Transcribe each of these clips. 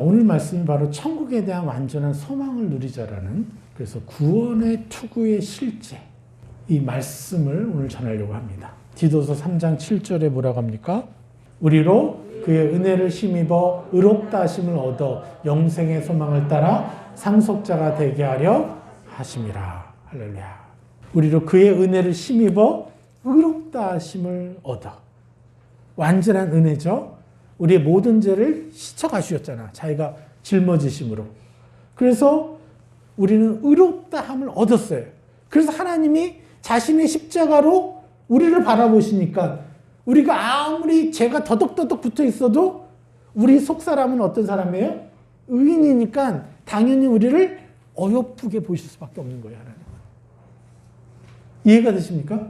오늘 말씀이 바로 천국에 대한 완전한 소망을 누리자라는, 그래서 구원의 투구의 실제, 이 말씀을 오늘 전하려고 합니다. 디도서 3장 7절에 뭐라고 합니까? 우리로 그의 은혜를 힘입어 의롭다 하심을 얻어 영생의 소망을 따라 상속자가 되게 하려 하심이라. 할렐루야. 우리로 그의 은혜를 힘입어 의롭다 하심을 얻어. 완전한 은혜죠. 우리의 모든 죄를 씻어 가주셨잖아. 자기가 짊어지심으로. 그래서 우리는 의롭다 함을 얻었어요. 그래서 하나님이 자신의 십자가로 우리를 바라보시니까 우리가 아무리 죄가 더덕더덕 붙어 있어도 우리 속사람은 어떤 사람이에요? 의인이니까 당연히 우리를 어여쁘게 보실 수밖에 없는 거예요. 하나님은. 이해가 되십니까?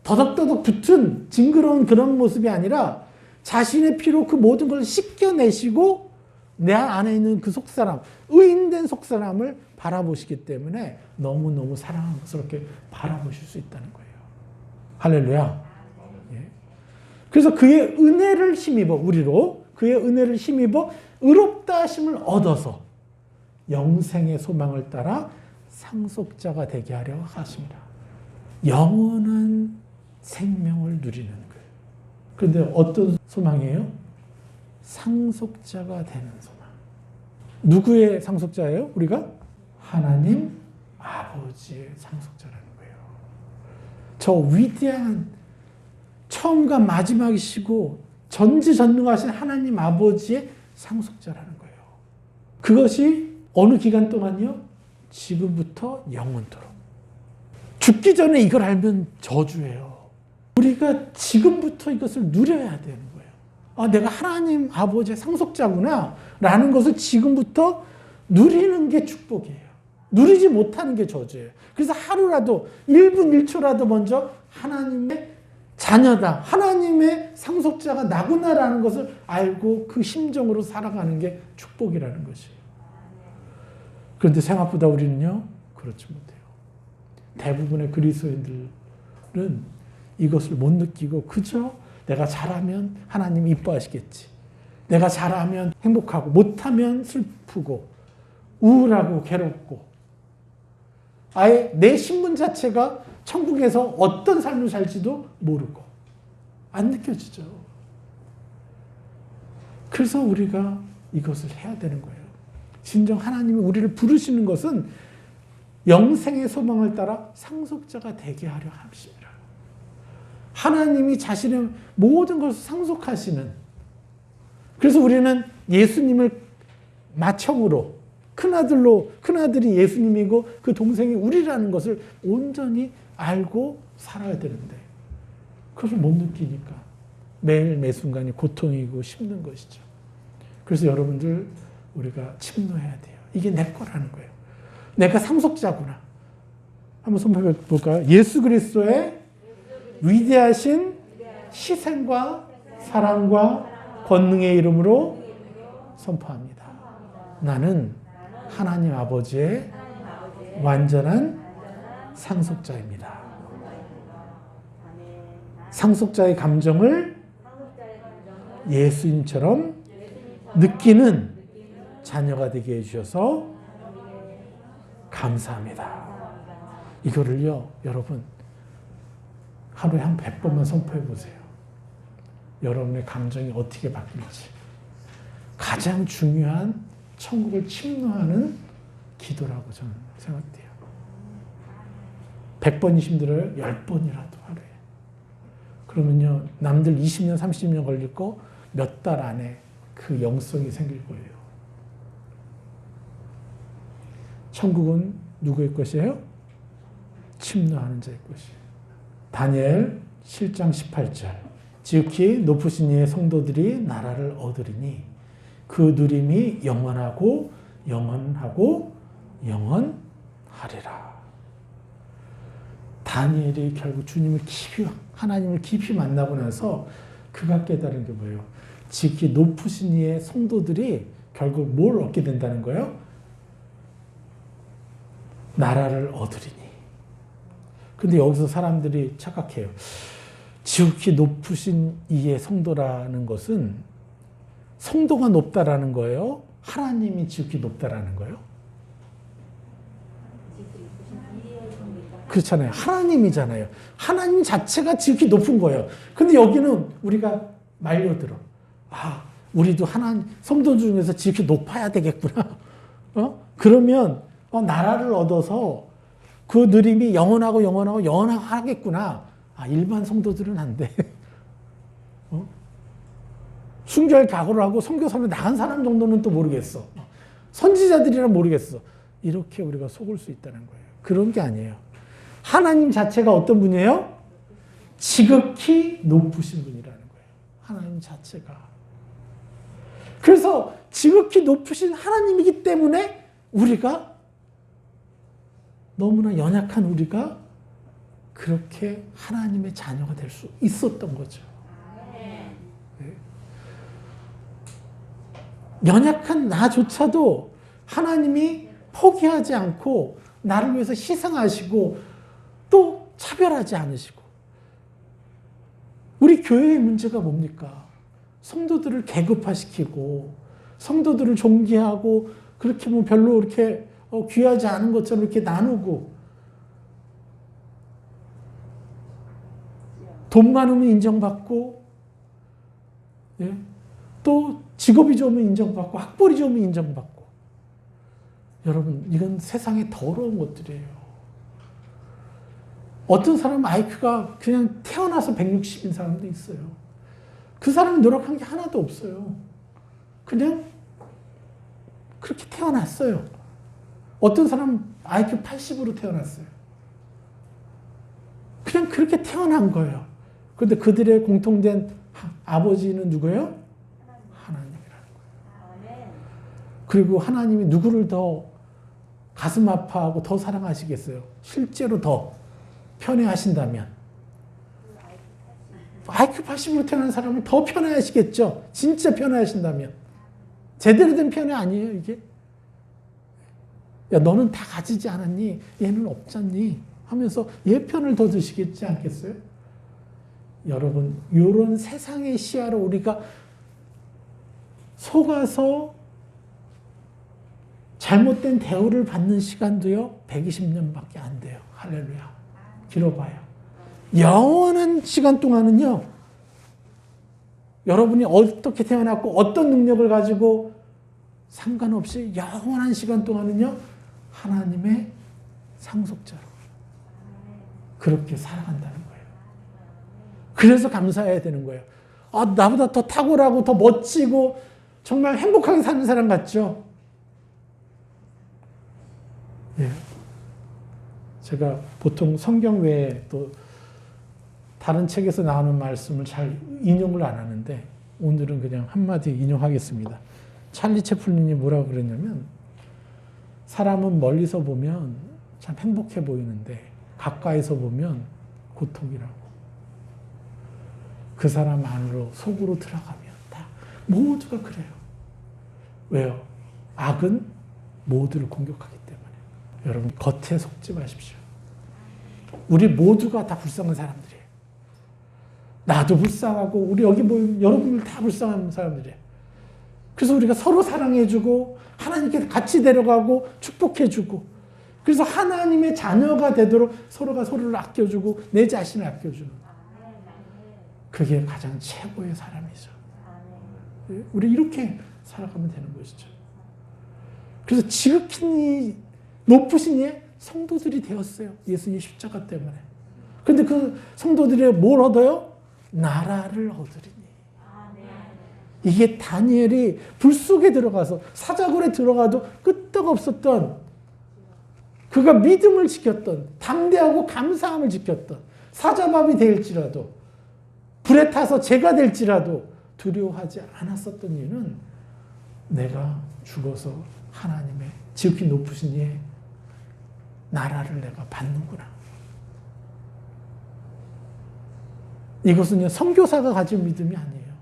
더덕더덕 붙은 징그러운 그런 모습이 아니라 자신의 피로 그 모든 걸 씻겨내시고 내 안에 있는 그 속사람, 의인된 속사람을 바라보시기 때문에 너무너무 사랑스럽게 바라보실 수 있다는 거예요. 할렐루야. 예. 그래서 그의 은혜를 힘입어, 우리로 그의 은혜를 힘입어 의롭다 하심을 얻어서 영생의 소망을 따라 상속자가 되게 하려 하십니다. 영원한 생명을 누리는 거예요. 그런데 어떤 소망이에요? 상속자가 되는 소망. 누구의 상속자예요? 우리가? 하나님 아버지의 상속자라는 거예요. 저 위대한 처음과 마지막이시고 전지전능하신 하나님 아버지의 상속자라는 거예요. 그것이 어느 기간 동안요? 지금부터 영원토록. 죽기 전에 이걸 알면 저주예요. 우리가 지금부터 이것을 누려야 되는 거예요. 아, 내가 하나님 아버지의 상속자구나 라는 것을 지금부터 누리는 게 축복이에요. 누리지 못하는 게 저주예요. 그래서 하루라도 1분 1초라도 먼저 하나님의 자녀다, 하나님의 상속자가 나구나라는 것을 알고 그 심정으로 살아가는 게 축복이라는 것이에요. 그런데 생각보다 우리는요, 그렇지 못해요. 대부분의 그리스도인들은 이것을 못 느끼고 그저 내가 잘하면 하나님 이뻐하시겠지. 내가 잘하면 행복하고 못하면 슬프고 우울하고 괴롭고 아예 내 신분 자체가 천국에서 어떤 삶을 살지도 모르고 안 느껴지죠. 그래서 우리가 이것을 해야 되는 거예요. 진정 하나님이 우리를 부르시는 것은 영생의 소망을 따라 상속자가 되게 하려 하십니다. 하나님이 자신의 모든 것을 상속하시는, 그래서 우리는 예수님을 맏형으로, 큰아들이 예수님이고 그 동생이 우리라는 것을 온전히 알고 살아야 되는데 그것을 못 느끼니까 매일 매순간이 고통이고 힘든 것이죠. 그래서 여러분들 우리가 침노해야 돼요. 이게 내 거라는 거예요. 내가 상속자구나. 한번 선포해 볼까요? 예수 그리스도의 위대하신 희생과 사랑과 권능의 이름으로 선포합니다. 나는 하나님 아버지의 완전한 상속자입니다. 상속자의 감정을 예수님처럼 느끼는 자녀가 되게 해주셔서 감사합니다. 이거를요, 여러분 하루에 한 100번만 선포해 보세요. 여러분의 감정이 어떻게 바뀔지. 가장 중요한 천국을 침노하는 기도라고 저는 생각돼요. 100번이 힘들어요? 10번이라도 하루에. 그러면요, 남들 20년, 30년 걸릴 거 몇 달 안에 그 영성이 생길 거예요. 천국은 누구의 것이에요? 침노하는 자의 것이에요. 다니엘 7장 18절. 지극히 높으신 이의 성도들이 나라를 얻으리니 그 누림이 영원하고 영원하고 영원하리라. 다니엘이 결국 주님을 깊이, 하나님을 깊이 만나고 나서 그가 깨달은 게 뭐예요? 지극히 높으신 이의 성도들이 결국 뭘 얻게 된다는 거예요? 나라를 얻으리니. 근데 여기서 사람들이 착각해요. 지극히 높으신 이의 성도라는 것은 성도가 높다라는 거예요? 하나님이 지극히 높다라는 거예요? 그렇잖아요. 하나님이잖아요. 하나님 자체가 지극히 높은 거예요. 근데 여기는 우리가 말려들어. 아, 우리도 하나님, 성도 중에서 지극히 높아야 되겠구나. 그러면 나라를 얻어서 그 누림이 영원하고 영원하고 영원하고 하겠구나. 아, 일반 성도들은 안 돼. 순교할 각오를 하고 선교사로 나간 사람 정도는 또 모르겠어. 선지자들이란 모르겠어. 이렇게 우리가 속을 수 있다는 거예요. 그런 게 아니에요. 하나님 자체가 어떤 분이에요? 지극히 높으신 분이라는 거예요. 하나님 자체가. 그래서 지극히 높으신 하나님이기 때문에 우리가 너무나 연약한 우리가 그렇게 하나님의 자녀가 될 수 있었던 거죠. 네. 연약한 나조차도 하나님이 포기하지 않고 나를 위해서 희생하시고 또 차별하지 않으시고. 우리 교회의 문제가 뭡니까? 성도들을 계급화시키고 성도들을 존귀하고 그렇게 뭐 별로 이렇게 귀하지 않은 것처럼 이렇게 나누고 돈 많으면 인정받고 예? 또 직업이 좋으면 인정받고 학벌이 좋으면 인정받고. 여러분, 이건 세상의 더러운 것들이에요. 어떤 사람은 IQ가 그냥 태어나서 160인 사람도 있어요. 그 사람이 노력한 게 하나도 없어요. 그냥 그렇게 태어났어요. 어떤 사람은 IQ 80으로 태어났어요. 그냥 그렇게 태어난 거예요. 그런데 그들의 공통된 아버지는 누구예요? 하나님이라는 거예요. 그리고 하나님이 누구를 더 가슴 아파하고 더 사랑하시겠어요? 실제로 더 편애하신다면. IQ 80으로 태어난 사람은 더 편애하시겠죠? 진짜 편애하신다면. 제대로 된 편애 아니에요, 이게? 야, 너는 다 가지지 않았니? 얘는 없잖니? 하면서 얘 편을 더 드시겠지 않겠어요? 여러분, 이런 세상의 시야로 우리가 속아서 잘못된 대우를 받는 시간도요, 120년밖에 안 돼요. 할렐루야. 길어봐요. 영원한 시간 동안은요, 여러분이 어떻게 태어났고 어떤 능력을 가지고 상관없이 영원한 시간 동안은요, 하나님의 상속자로 그렇게 살아간다는 거예요. 그래서 감사해야 되는 거예요. 아, 나보다 더 탁월하고 더 멋지고 정말 행복하게 사는 사람 같죠? 예. 제가 보통 성경 외에 또 다른 책에서 나오는 말씀을 잘 인용을 안 하는데 오늘은 그냥 한마디 인용하겠습니다. 찰리 채플린이 뭐라고 그랬냐면, 사람은 멀리서 보면 참 행복해 보이는데 가까이서 보면 고통이라고. 그 사람 안으로 속으로 들어가면 다 모두가 그래요. 왜요? 악은 모두를 공격하기 때문에. 여러분, 겉에 속지 마십시오. 우리 모두가 다 불쌍한 사람들이에요. 나도 불쌍하고 우리 여기 모인 여러분들 다 불쌍한 사람들이에요. 그래서 우리가 서로 사랑해주고 하나님께 같이 데려가고 축복해주고, 그래서 하나님의 자녀가 되도록 서로가 서로를 아껴주고 내 자신을 아껴주는, 그게 가장 최고의 사람이죠. 우리 이렇게 살아가면 되는 것이죠. 그래서 지극히 높으신 예 성도들이 되었어요. 예수님 십자가 때문에. 그런데 그 성도들이 뭘 얻어요? 나라를 얻으리니. 이게 다니엘이 불 속에 들어가서 사자굴에 들어가도 끄떡없었던, 그가 믿음을 지켰던, 담대하고 감사함을 지켰던, 사자밥이 될지라도 불에 타서 재가 될지라도 두려워하지 않았었던 이유는 내가 죽어서 하나님의 지극히 높으신 이의 나라를 내가 받는구나. 이것은 선교사가 가진 믿음이 아니에요.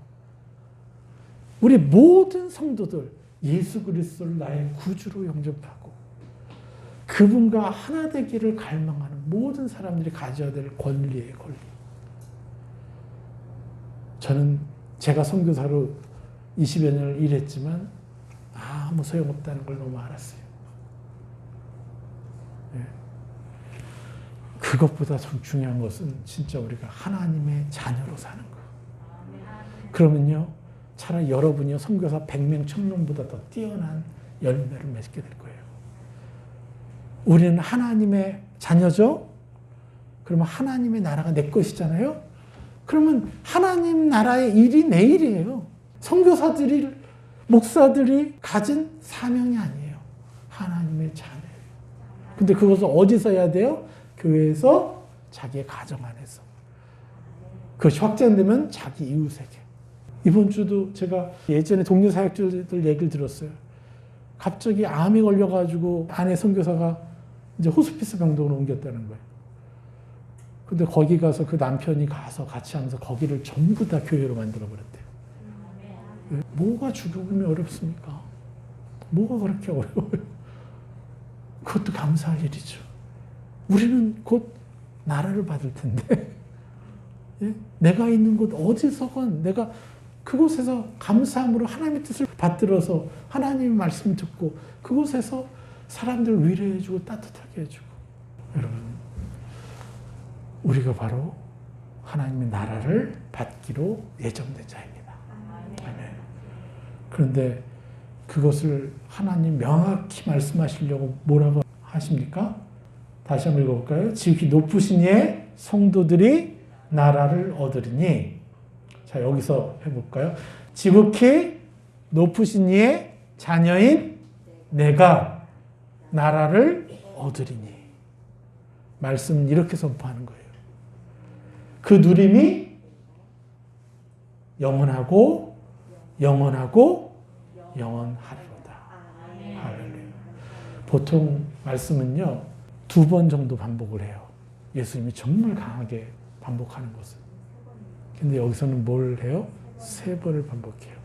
우리 모든 성도들 예수 그리스도를 나의 구주로 영접하고 그분과 하나 되기를 갈망하는 모든 사람들이 가져야 될 권리예요, 권리. 저는 제가 선교사로 20여 년을 일했지만 아무 소용없다는 걸 너무 알았어요. 네. 그것보다 좀 중요한 것은 진짜 우리가 하나님의 자녀로 사는 거. 그러면요, 차라리 여러분이요, 선교사 100명, 1000명보다 더 뛰어난 열매를 맺게 될 거예요. 우리는 하나님의 자녀죠? 그러면 하나님의 나라가 내 것이잖아요? 그러면 하나님 나라의 일이 내 일이에요. 선교사들이, 목사들이 가진 사명이 아니에요. 하나님의 자녀예요. 근데 그것을 어디서 해야 돼요? 교회에서, 자기의 가정 안에서. 그것이 확장되면 자기 이웃에게. 이번 주도 제가 예전에 동료 사역자들 얘기를 들었어요. 갑자기 암이 걸려가지고 아내 선교사가 이제 호스피스 병동으로 옮겼다는 거예요. 근데 거기 가서 그 남편이 가서 같이 하면서 거기를 전부 다 교회로 만들어 버렸대요. 뭐가 죽음이 어렵습니까? 뭐가 그렇게 어려워요? 그것도 감사할 일이죠. 우리는 곧 나라를 받을 텐데, 예? 내가 있는 곳 어디서건 내가 그곳에서 감사함으로 하나님의 뜻을 받들어서 하나님의 말씀 듣고 그곳에서 사람들 위로해주고 따뜻하게 해주고. 여러분, 우리가 바로 하나님의 나라를 받기로 예정된 자입니다. 아멘. 그런데 그것을 하나님 명확히 말씀하시려고 뭐라고 하십니까? 다시 한번 읽어볼까요? 지극히 높으신 이의 성도들이 나라를 얻으리니. 자, 여기서 해볼까요? 지극히 높으신 이의 자녀인 내가 나라를 얻으리니. 말씀은 이렇게 선포하는 거예요. 그 누림이 영원하고 영원하고 영원하리로다. 할렐루야. 보통 말씀은요, 2번 정도 반복을 해요. 예수님이 정말 강하게 반복하는 것은. 근데 여기서는 뭘 해요? 3번을 반복해요.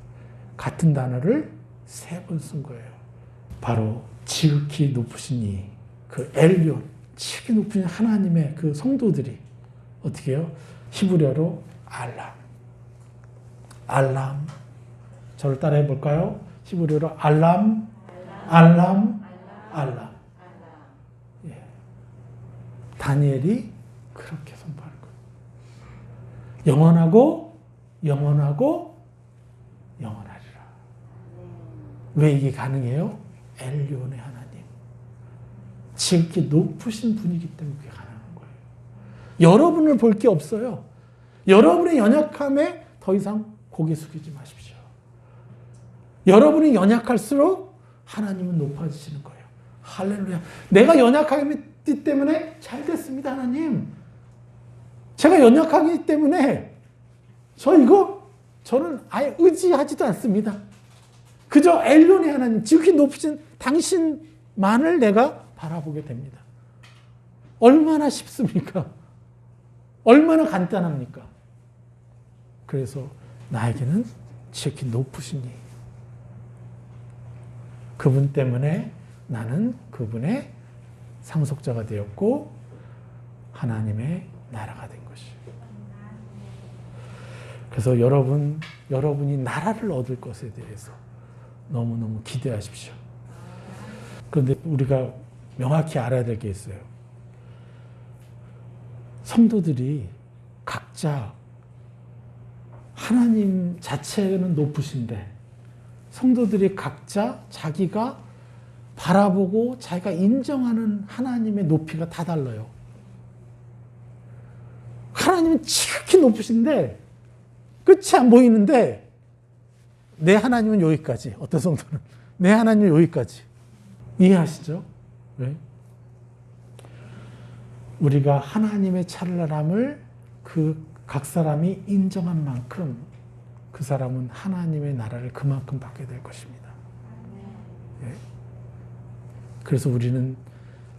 같은 단어를 3번 쓴 거예요. 바로 지극히 높으신 이, 그 엘리온, 지극히 높으신 하나님의 그 성도들이 어떻게 해요? 히브리어로 알람. 알람. 저를 따라 해볼까요? 히브리어로 알람, 알람, 알람. 예. 다니엘이 그렇게 선포하는 거예요. 영원하고 영원하고 영원하리라. 왜 이게 가능해요? 엘리온의 하나님. 지극히 높으신 분이기 때문에 그게 가능한 거예요. 여러분을 볼 게 없어요. 여러분의 연약함에 더 이상 고개 숙이지 마십시오. 여러분이 연약할수록 하나님은 높아지시는 거예요. 할렐루야. 내가 연약하기 때문에 잘 됐습니다, 하나님. 제가 연약하기 때문에 저는 아예 의지하지도 않습니다. 그저 엘리온의 하나님, 지극히 높으신 당신만을 내가 바라보게 됩니다. 얼마나 쉽습니까? 얼마나 간단합니까? 그래서 나에게는 지극히 높으신 이, 그분 때문에 나는 그분의 상속자가 되었고 하나님의 나라가 된 것이에요. 그래서 여러분이 나라를 얻을 것에 대해서 너무너무 기대하십시오. 그런데 우리가 명확히 알아야 될 게 있어요. 성도들이 각자 하나님 자체는 높으신데 성도들이 각자 자기가 바라보고 자기가 인정하는 하나님의 높이가 다 달라요. 하나님은 지극히 높으신데 끝이 안 보이는데 내 하나님은 여기까지. 어떤 성도는 내 하나님은 여기까지. 이해하시죠? 왜? 우리가 하나님의 찬란함을 그 각 사람이 인정한 만큼 그 사람은 하나님의 나라를 그만큼 받게 될 것입니다. 예? 그래서 우리는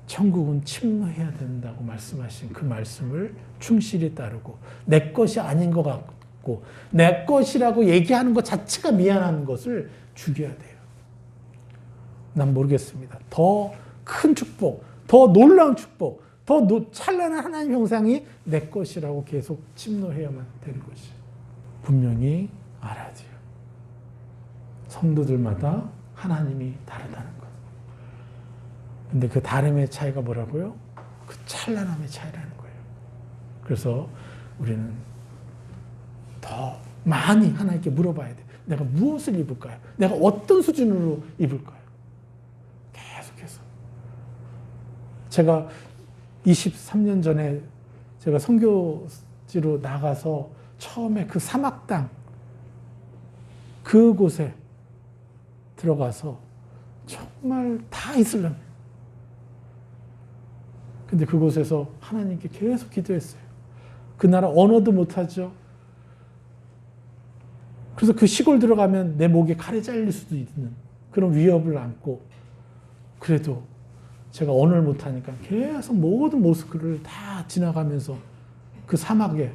천국은 침노해야 된다고 말씀하신 그 말씀을 충실히 따르고 내 것이 아닌 것 같고 내 것이라고 얘기하는 것 자체가 미안한 것을 죽여야 돼요. 난 모르겠습니다. 더 큰 축복, 더 놀라운 축복, 더 찬란한 하나님 형상이 내 것이라고 계속 침노해야만 되는 것이에요. 분명히 알아야 돼요. 성도들마다 하나님이 다르다는 것. 근데 그 다름의 차이가 뭐라고요? 그 찬란함의 차이라는 거예요. 그래서 우리는 더 많이 하나님께 물어봐야 돼. 내가 무엇을 입을까요? 내가 어떤 수준으로 입을까요? 계속해서. 제가 23년 전에 제가 선교지로 나가서 처음에 그 사막 땅 그곳에 들어가서 정말 다 이슬람. 근데 그곳에서 하나님께 계속 기도했어요. 그 나라 언어도 못하죠. 그래서 그 시골 들어가면 내 목에 칼이 잘릴 수도 있는 그런 위협을 안고, 그래도 제가 언어를 못하니까 계속 모든 모스크를 다 지나가면서 그 사막에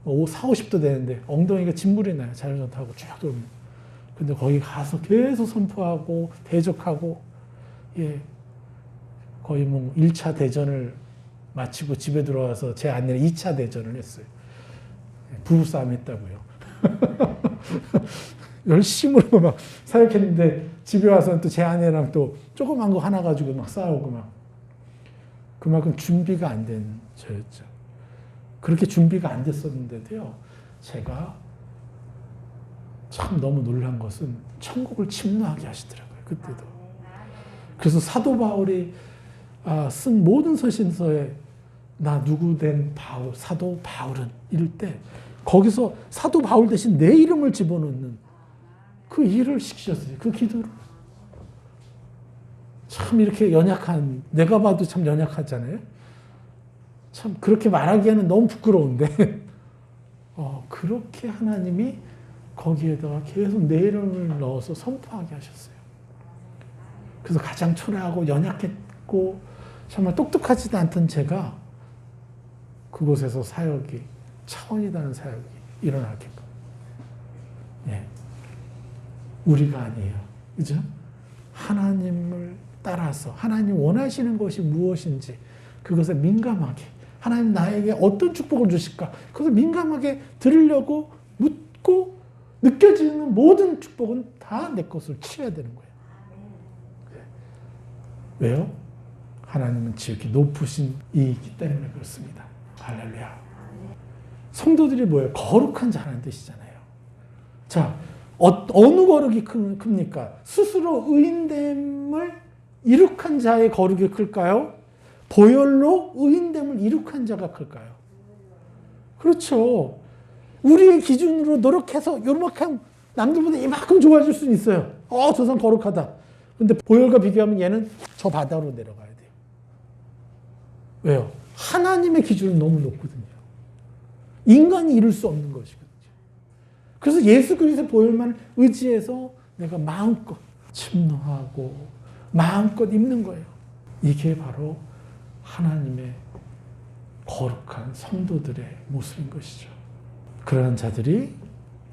40~50도 되는데 엉덩이가 진물이 나요. 자전거 타고 쭉 돌면. 근데 거기 가서 계속 선포하고 대적하고, 예, 거의 뭐 1차 대전을 마치고 집에 들어와서 제 아내랑 2차 대전을 했어요. 부부싸움 했다고요. 열심으로 막 사역했는데 집에 와서는 또 제 아내랑 또 조그만 거 하나 가지고 막 싸우고 막. 그만큼 준비가 안 된 저였죠. 그렇게 준비가 안 됐었는데도요, 제가 참 너무 놀란 것은 천국을 침노하게 하시더라고요. 그때도. 그래서 사도 바울이 쓴 모든 서신서에 나 누구 된 바울, 사도 바울은 이럴 때 거기서 사도 바울 대신 내 이름을 집어넣는 그 일을 시키셨어요. 그 기도를. 참 이렇게 연약한, 내가 봐도 참 연약하잖아요. 참 그렇게 말하기에는 너무 부끄러운데 그렇게 하나님이 거기에다가 계속 내 이름을 넣어서 선포하게 하셨어요. 그래서 가장 초라하고 연약했고 정말 똑똑하지도 않던 제가 그곳에서 사역이, 차원이 다른 사역이 일어나겠고. 예. 우리가 아니에요. 그죠? 하나님을 따라서 하나님 원하시는 것이 무엇인지 그것에 민감하게, 하나님 나에게 어떤 축복을 주실까, 그것을 민감하게 들으려고 묻고 느껴지는 모든 축복은 다 내 것을 취해야 되는 거예요. 왜요? 하나님은 지극히 높으신 이이기 때문에 그렇습니다. 할렐루야. 성도들이 뭐예요? 거룩한 자라는 뜻이잖아요. 자, 어느 거룩이 큽니까? 스스로 의인됨을 이룩한 자의 거룩이 클까요? 보혈로 의인됨을 이룩한 자가 클까요? 그렇죠. 우리의 기준으로 노력해서 요만큼 남들보다 이만큼 좋아질 수는 있어요. 저 사람 거룩하다. 근데 보혈과 비교하면 얘는 저 바다로 내려가야 돼요. 왜요? 하나님의 기준은 너무 높거든요. 인간이 이룰 수 없는 것이거든요. 그래서 예수 그리스도의 보혈만 의지해서 내가 마음껏 침노하고 마음껏 입는 거예요. 이게 바로 하나님의 거룩한 성도들의 모습인 것이죠. 그러한 자들이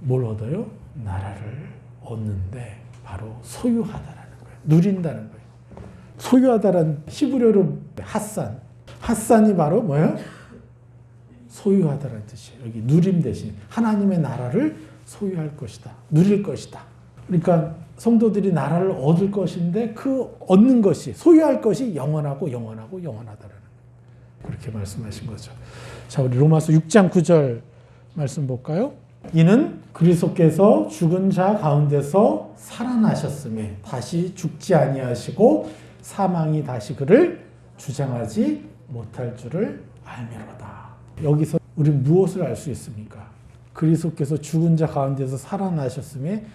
뭘 얻어요? 나라를 얻는데 바로 소유하다라는 거예요. 누린다는 거예요. 소유하다란 히브리어로 핫산. 핫산이 바로 뭐예요? 소유하다라는 뜻이에요. 여기 누림 대신 하나님의 나라를 소유할 것이다. 누릴 것이다. 그러니까 성도들이 나라를 얻을 것인데 그 얻는 것이, 소유할 것이 영원하고 영원하고 영원하다라는 그렇게 말씀하신 거죠. 자, 우리 로마서 6장 9절 말씀 볼까요? 이는 그리스도께서 죽은 자 가운데서 살아나셨음에 다시 죽지 아니하시고 사망이 다시 그를 주장하지 못할 줄을 알미로다. 여기서 우리는 무엇을 알 수 있습니까? 그리스도께서 죽은 자 가운데서 살아나셨음에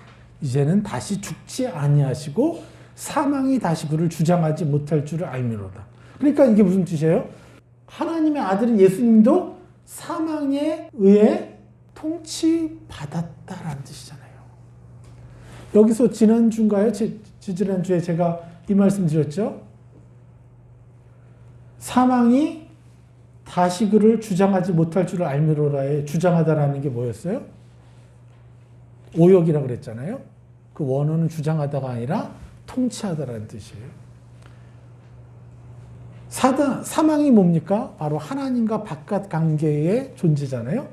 이제는 다시 죽지 아니하시고 사망이 다시 그를 주장하지 못할 줄을 알미로다. 그러니까 이게 무슨 뜻이에요? 하나님의 아들인 예수님도 사망에 의해 통치받았다라는 뜻이잖아요. 여기서 지난주인가요? 지난주에 제가 이 말씀 드렸죠? 사망이 다시 그를 주장하지 못할 줄을 알미로라에 주장하다라는 게 뭐였어요? 오역이라고 그랬잖아요. 그 원어는 주장하다가 아니라 통치하다라는 뜻이에요. 사망이 뭡니까? 바로 하나님과 바깥 관계의 존재잖아요.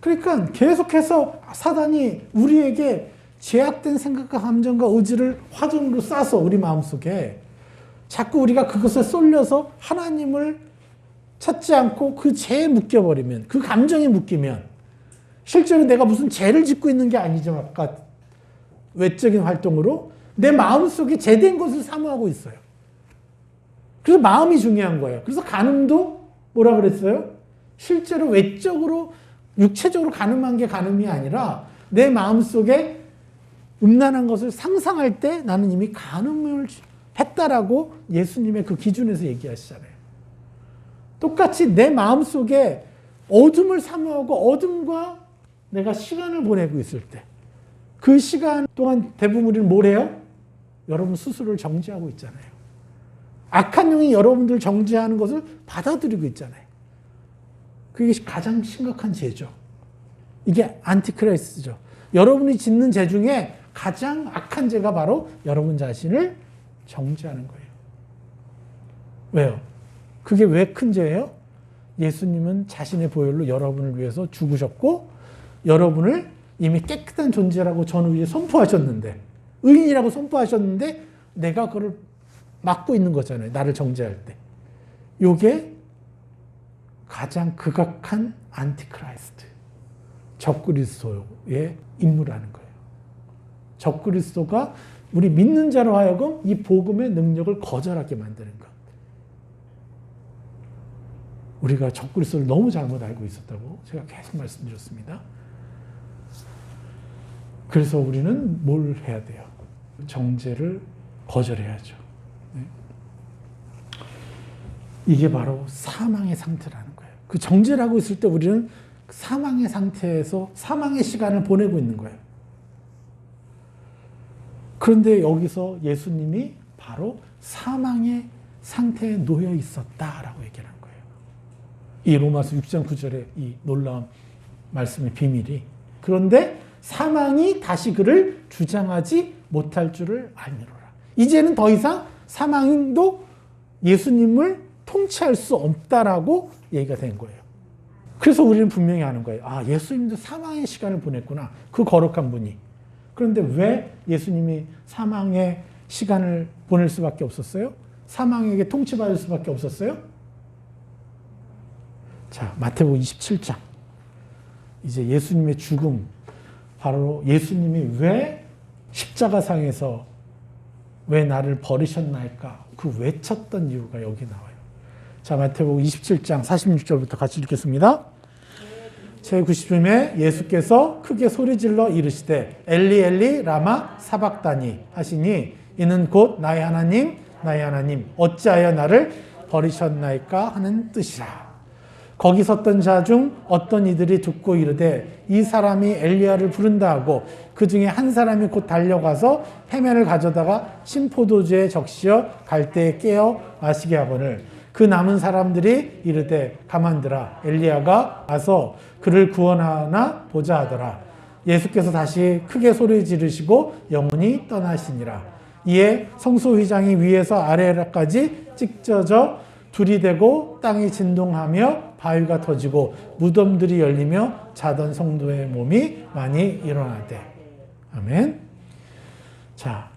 그러니까 계속해서 사단이 우리에게 죄악된 생각과 감정과 의지를 화전으로 쏴서 우리 마음속에 자꾸 우리가 그것에 쏠려서 하나님을 찾지 않고 그 죄에 묶여버리면, 그 감정에 묶이면, 실제로 내가 무슨 죄를 짓고 있는 게 아니죠. 아까 외적인 활동으로 내 마음속에 죄된 것을 사모하고 있어요. 그래서 마음이 중요한 거예요. 그래서 간음도 뭐라 그랬어요? 실제로 외적으로 육체적으로 간음한 게 간음이 아니라 내 마음속에 음란한 것을 상상할 때 나는 이미 간음을 했다라고 예수님의 그 기준에서 얘기하시잖아요. 똑같이 내 마음속에 어둠을 사모하고 어둠과 내가 시간을 보내고 있을 때 그 시간 동안 대부분 우리는 뭘 해요? 여러분 스스로를 정죄하고 있잖아요. 악한 영이 여러분들 정죄하는 것을 받아들이고 있잖아요. 그게 가장 심각한 죄죠. 이게 안티크라이스트죠. 여러분이 짓는 죄 중에 가장 악한 죄가 바로 여러분 자신을 정죄하는 거예요. 왜요? 그게 왜 큰 죄예요? 예수님은 자신의 보혈로 여러분을 위해서 죽으셨고 여러분을 이미 깨끗한 존재라고 전 위에 선포하셨는데, 의인이라고 선포하셨는데 내가 그걸 막고 있는 거잖아요. 나를 정죄할 때. 이게 가장 극악한 안티크라이스트, 적그리스도의 임무라는 거예요. 적그리스도가 우리 믿는 자로 하여금 이 복음의 능력을 거절하게 만드는 것. 우리가 적그리스도를 너무 잘못 알고 있었다고 제가 계속 말씀드렸습니다. 그래서 우리는 뭘 해야 돼요? 정죄를 거절해야죠. 네. 이게 바로 사망의 상태라는 거예요. 그 정죄를 하고 있을 때 우리는 사망의 상태에서 사망의 시간을 보내고 있는 거예요. 그런데 여기서 예수님이 바로 사망의 상태에 놓여 있었다라고 얘기하는 거예요. 이 로마서 6장 9절의 이 놀라운 말씀의 비밀이. 그런데 사망이 다시 그를 주장하지 못할 줄을 알미로라. 이제는 더 이상 사망도 예수님을 통치할 수 없다라고 얘기가 된 거예요. 그래서 우리는 분명히 아는 거예요. 아, 예수님도 사망의 시간을 보냈구나. 그 거룩한 분이. 그런데 왜 예수님이 사망의 시간을 보낼 수밖에 없었어요? 사망에게 통치받을 수밖에 없었어요? 자, 마태복음 27장. 이제 예수님의 죽음, 바로 예수님이 왜 십자가상에서 왜 나를 버리셨나이까? 그 외쳤던 이유가 여기 나와요. 자, 마태복음 27장 46절부터 같이 읽겠습니다. 제90중에 예수께서 크게 소리질러 이르시되 엘리 엘리 라마 사박다니 하시니 이는 곧 나의 하나님 어찌하여 나를 버리셨나이까 하는 뜻이라. 거기 섰던 자 중 어떤 이들이 듣고 이르되 이 사람이 엘리야를 부른다 하고 그 중에 한 사람이 곧 달려가서 해면을 가져다가 신포도주에 적시어 갈대에 깨어 마시게 하거늘 그 남은 사람들이 이르되 가만두라 엘리야가 와서 그를 구원하나 보자 하더라. 예수께서 다시 크게 소리 지르시고 영원히 떠나시니라. 이에 성소휘장이 위에서 아래까지 찢어져 둘이 되고 땅이 진동하며 바위가 터지고 무덤들이 열리며 자던 성도의 몸이 많이 일어나되. 아멘. 자,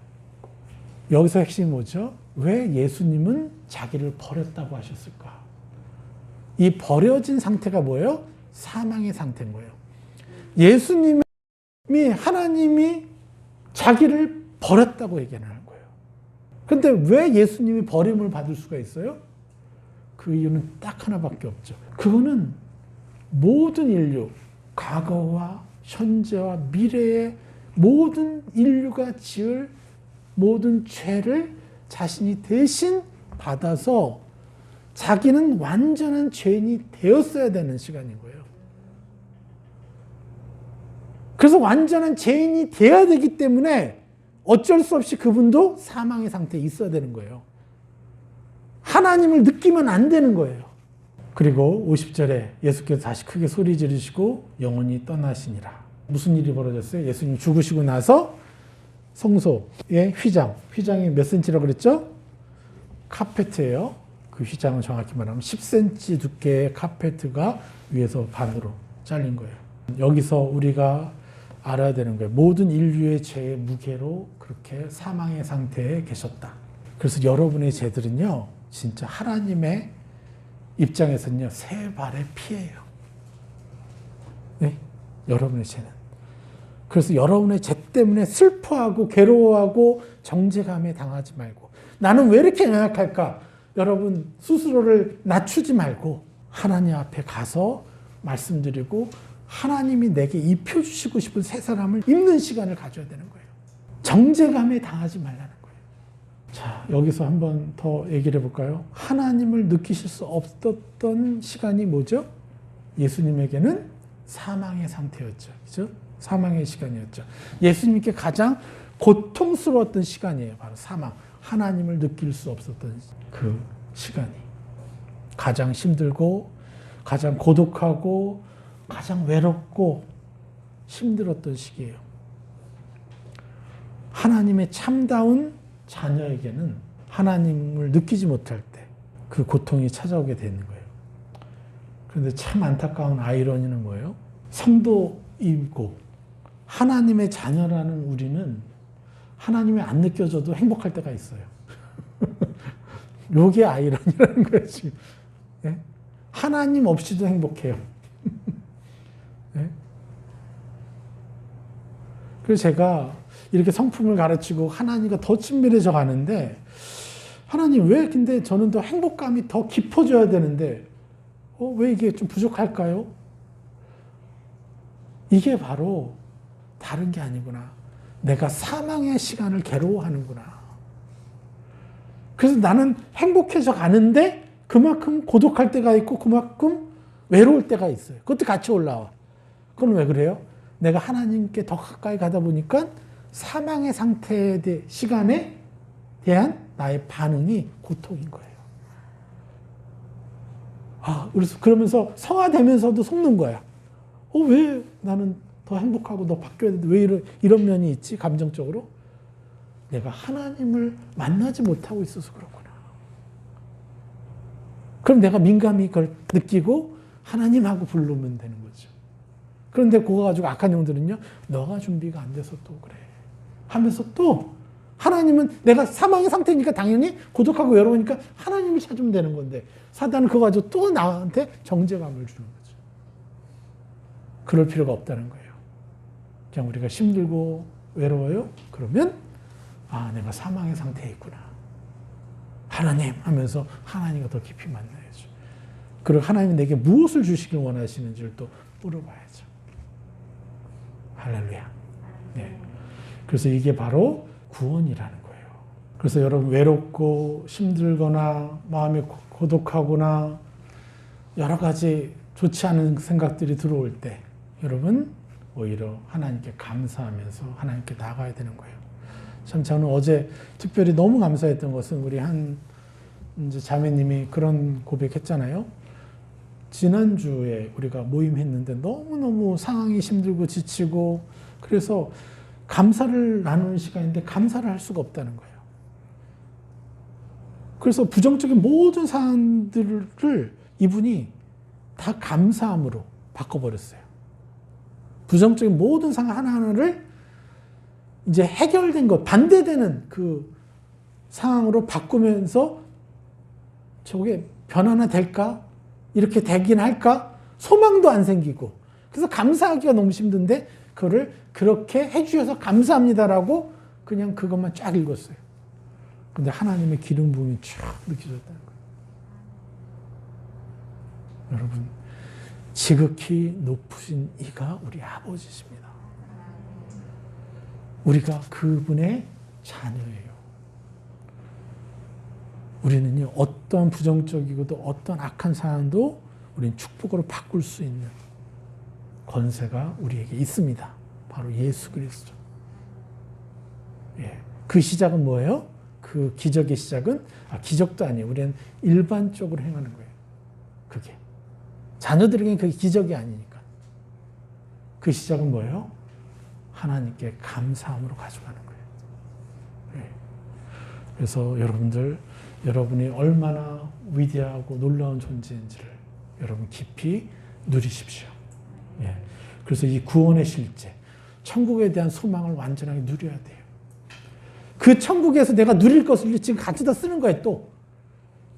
여기서 핵심이 뭐죠? 왜 예수님은 자기를 버렸다고 하셨을까? 이 버려진 상태가 뭐예요? 사망의 상태인 거예요. 예수님이, 하나님이 자기를 버렸다고 얘기하는 거예요. 그런데 왜 예수님이 버림을 받을 수가 있어요? 그 이유는 딱 하나밖에 없죠. 그거는 모든 인류, 과거와 현재와 미래의 모든 인류가 지을 모든 죄를 자신이 대신 받아서 자기는 완전한 죄인이 되었어야 되는 시간인 거예요. 그래서 완전한 죄인이 되어야 되기 때문에 어쩔 수 없이 그분도 사망의 상태에 있어야 되는 거예요. 하나님을 느끼면 안 되는 거예요. 그리고 50절에 예수께서 다시 크게 소리 지르시고 영원히 떠나시니라. 무슨 일이 벌어졌어요? 예수님 죽으시고 나서 성소의 휘장이 몇 센치라고 그랬죠? 카페트예요. 그 휘장은 정확히 말하면 10cm 두께의 카페트가 위에서 반으로 잘린 거예요. 여기서 우리가 알아야 되는 거예요. 모든 인류의 죄의 무게로 그렇게 사망의 상태에 계셨다. 그래서 여러분의 죄들은요, 진짜 하나님의 입장에서는요, 세 발의 피예요. 네? 여러분의 죄는. 그래서 여러분의 죄 때문에 슬퍼하고 괴로워하고 정죄감에 당하지 말고, 나는 왜 이렇게 연약할까? 여러분 스스로를 낮추지 말고 하나님 앞에 가서 말씀드리고 하나님이 내게 입혀주시고 싶은 새 사람을 입는 시간을 가져야 되는 거예요. 정죄감에 당하지 말라는 거예요. 자, 여기서 한번 더 얘기를 해볼까요? 하나님을 느끼실 수 없었던 시간이 뭐죠? 예수님에게는 사망의 상태였죠. 그죠? 사망의 시간이었죠. 예수님께 가장 고통스러웠던 시간이에요. 바로 사망. 하나님을 느낄 수 없었던 그 시간이. 가장 힘들고, 가장 고독하고, 가장 외롭고, 힘들었던 시기예요. 하나님의 참다운 자녀에게는 하나님을 느끼지 못할 때 그 고통이 찾아오게 되는 거예요. 그런데 참 안타까운 아이러니는 뭐예요? 성도이고 하나님의 자녀라는 우리는 하나님이 안 느껴져도 행복할 때가 있어요. 요게 아이러니라는 거예요, 지금. 네? 하나님 없이도 행복해요. 네? 그래서 제가 이렇게 성품을 가르치고 하나님과 더 친밀해져 가는데, 하나님 왜 근데 저는 더 행복감이 더 깊어져야 되는데, 왜 이게 좀 부족할까요? 이게 바로 다른 게 아니구나. 내가 사망의 시간을 괴로워하는구나. 그래서 나는 행복해져 가는데 그만큼 고독할 때가 있고 그만큼 외로울 때가 있어요. 그것도 같이 올라와. 그건 왜 그래요? 내가 하나님께 더 가까이 가다 보니까 사망의 상태에 대해 시간에 대한 나의 반응이 고통인 거예요. 그래서 그러면서 성화되면서도 속는 거야. 왜 나는 더 행복하고 더 바뀌어야 되는데 왜 이런 면이 있지? 감정적으로. 내가 하나님을 만나지 못하고 있어서 그렇구나. 그럼 내가 민감히 그걸 느끼고 하나님하고 부르면 되는 거죠. 그런데 그거 가지고 악한 영들은요, 너가 준비가 안 돼서 또 그래 하면서 또 하나님은 내가 사망의 상태니까 당연히 고독하고 외로우니까 하나님을 찾으면 되는 건데, 사단은 그거 가지고 또 나한테 정죄감을 주는 거죠. 그럴 필요가 없다는 거예요. 그냥 우리가 힘들고 외로워요? 그러면 내가 사망의 상태에 있구나. 하나님 하면서 하나님과 더 깊이 만나야죠. 그리고 하나님이 내게 무엇을 주시길 원하시는지를 또 물어봐야죠. 할렐루야. 네. 그래서 이게 바로 구원이라는 거예요. 그래서 여러분 외롭고 힘들거나 마음이 고독하거나 여러 가지 좋지 않은 생각들이 들어올 때 여러분 오히려 하나님께 감사하면서 하나님께 나가야 되는 거예요. 참 저는 어제 특별히 너무 감사했던 것은 우리 한 이제 자매님이 그런 고백했잖아요. 지난주에 우리가 모임했는데 너무너무 상황이 힘들고 지치고 그래서 감사를 나누는 시간인데 감사를 할 수가 없다는 거예요. 그래서 부정적인 모든 상황들을 이분이 다 감사함으로 바꿔버렸어요. 부정적인 모든 상황 하나하나를 이제 해결된 것, 반대되는 그 상황으로 바꾸면서 저게 변화나 될까? 이렇게 되긴 할까? 소망도 안 생기고. 그래서 감사하기가 너무 힘든데 그거를 그렇게 해주셔서 감사합니다라고 그냥 그것만 쫙 읽었어요. 근데 하나님의 기름 부음이 쫙 느껴졌다는 거예요. 여러분, 지극히 높으신 이가 우리 아버지십니다. 우리가 그분의 자녀예요. 우리는요, 어떠한 부정적이고도 어떤 악한 상황도 우리는 축복으로 바꿀 수 있는 권세가 우리에게 있습니다. 바로 예수 그리스도. 예. 그 시작은 뭐예요? 그 기적의 시작은 기적도 아니에요. 우리는 일반적으로 행하는 거예요. 그게. 자녀들에게는 그게 기적이 아니니까. 그 시작은 뭐예요? 하나님께 감사함으로 가져가는 거예요. 예. 그래서 여러분이 얼마나 위대하고 놀라운 존재인지를 여러분 깊이 누리십시오. 예. 그래서 이 구원의 실제, 천국에 대한 소망을 완전하게 누려야 돼요. 그 천국에서 내가 누릴 것을 지금 가져다 쓰는 거예요, 또.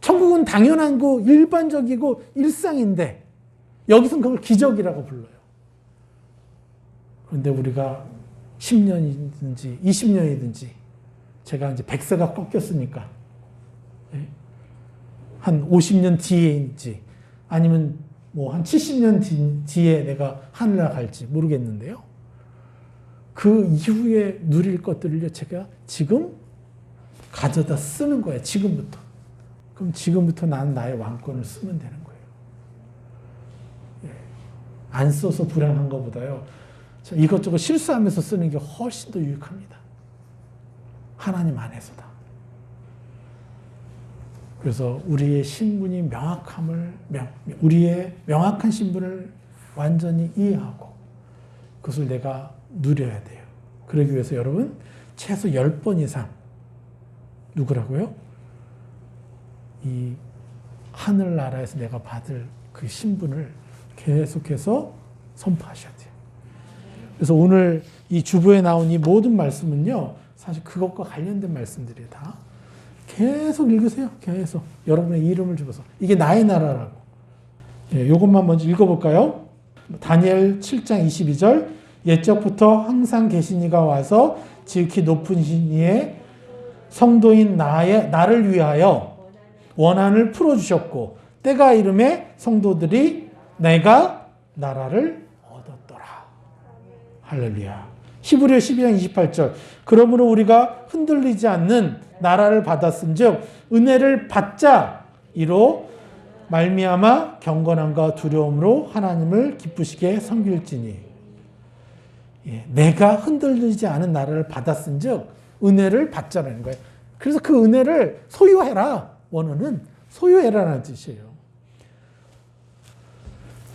천국은 당연한 거, 일반적이고 일상인데, 여기서는 그걸 기적이라고 불러요. 그런데 우리가 10년이든지 20년이든지, 제가 이제 100세가 꺾였으니까, 한 50년 뒤에인지, 아니면 뭐 한 70년 뒤에 내가 하늘나라 갈지 모르겠는데요. 그 이후에 누릴 것들을 제가 지금 가져다 쓰는 거예요. 지금부터. 그럼 지금부터 나는 나의 왕권을 쓰면 되는 거예요. 안 써서 불행한 것보다요. 이것저것 실수하면서 쓰는 게 훨씬 더 유익합니다. 하나님 안에서다. 그래서 우리의 신분이 우리의 명확한 신분을 완전히 이해하고 그것을 내가 누려야 돼요. 그러기 위해서 여러분 최소 10번 이상 누구라고요? 이 하늘나라에서 내가 받을 그 신분을 계속해서 선포하셔야 돼요. 그래서 오늘 이 주보에 나온 이 모든 말씀은요, 사실 그것과 관련된 말씀들이에요. 다 계속 읽으세요. 계속 여러분의 이름을 주어서 이게 나의 나라라고. 이것만 먼저 읽어볼까요? 다니엘 7장 22절 옛적부터 항상 계신 이가 와서 지극히 높은 이의 성도인 나를 위하여 원한을 풀어주셨고 때가 이름에 성도들이 내가 나라를 얻었더라. 할렐루야. 히브리서 12장 28절 그러므로 우리가 흔들리지 않는 나라를 받았은즉 은혜를 받자 이로 말미암아 경건함과 두려움으로 하나님을 기쁘시게 섬길지니. 내가 흔들리지 않은 나라를 받았은즉 은혜를 받자라는 거예요. 그래서 그 은혜를 소유해라. 원어는 소유해라라는 뜻이에요.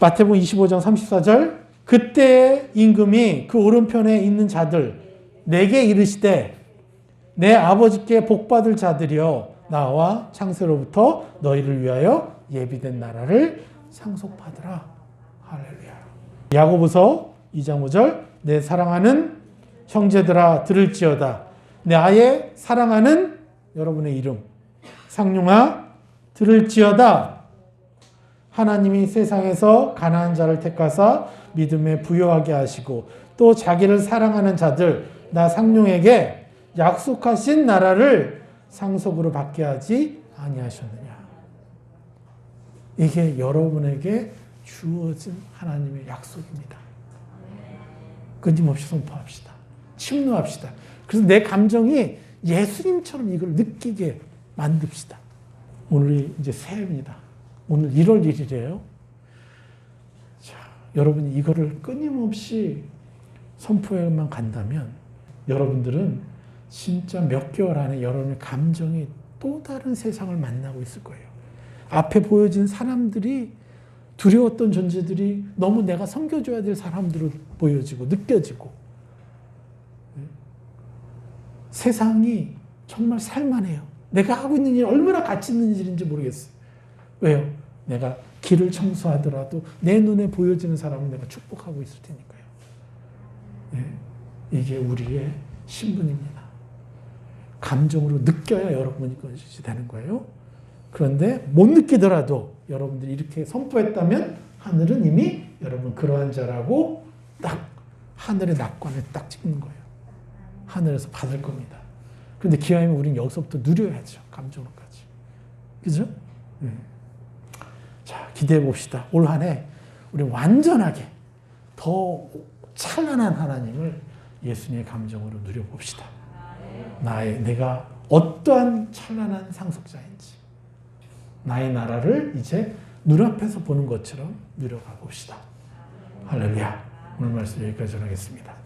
마태복음 25장 34절 그때의 임금이 그 오른편에 있는 자들 내게 이르시되 내 아버지께 복받을 자들이여 나와 창세로부터 너희를 위하여 예비된 나라를 상속받으라. 할렐루야. 야고보서 2장 5절 내 사랑하는 형제들아 들을지어다. 내 아예 사랑하는 여러분의 이름 상용아 들을지어다. 하나님이 세상에서 가난한 자를 택하사 믿음에 부요하게 하시고 또 자기를 사랑하는 자들 나 상용에게 약속하신 나라를 상속으로 받게 하지 아니하셨느냐. 이게 여러분에게 주어진 하나님의 약속입니다. 끊임없이 선포합시다. 침노합시다. 그래서 내 감정이 예수님처럼 이걸 느끼게 만듭시다. 오늘이 이제 새해입니다. 오늘 1월 1일이에요. 자, 여러분이 이거를 끊임없이 선포해만 간다면 여러분들은 진짜 몇 개월 안에 여러분의 감정이 또 다른 세상을 만나고 있을 거예요. 앞에 보여진 사람들이 두려웠던 존재들이 너무 내가 섬겨줘야 될 사람들로 보여지고 느껴지고 세상이 정말 살만해요. 내가 하고 있는 일이 얼마나 가치 있는 일인지 모르겠어요. 왜요? 내가 길을 청소하더라도 내 눈에 보여지는 사람은 내가 축복하고 있을 테니까요. 이게 우리의 신분입니다. 감정으로 느껴야 여러분이 것이 되는 거예요. 그런데 못 느끼더라도 여러분들이 이렇게 선포했다면 하늘은 이미 여러분 그러한 자라고 딱 하늘의 낙관을 딱 찍는 거예요. 하늘에서 받을 겁니다. 그런데 기왕이면 우리는 여기서부터 누려야죠. 감정으로까지. 그죠? 자, 기대해 봅시다. 올 한 해 우리 완전하게 더 찬란한 하나님을 예수님의 감정으로 누려봅시다. 내가 어떠한 찬란한 상속자인지 나의 나라를 이제 눈앞에서 보는 것처럼 누려가 봅시다. 할렐루야. 오늘 말씀 여기까지 전하겠습니다.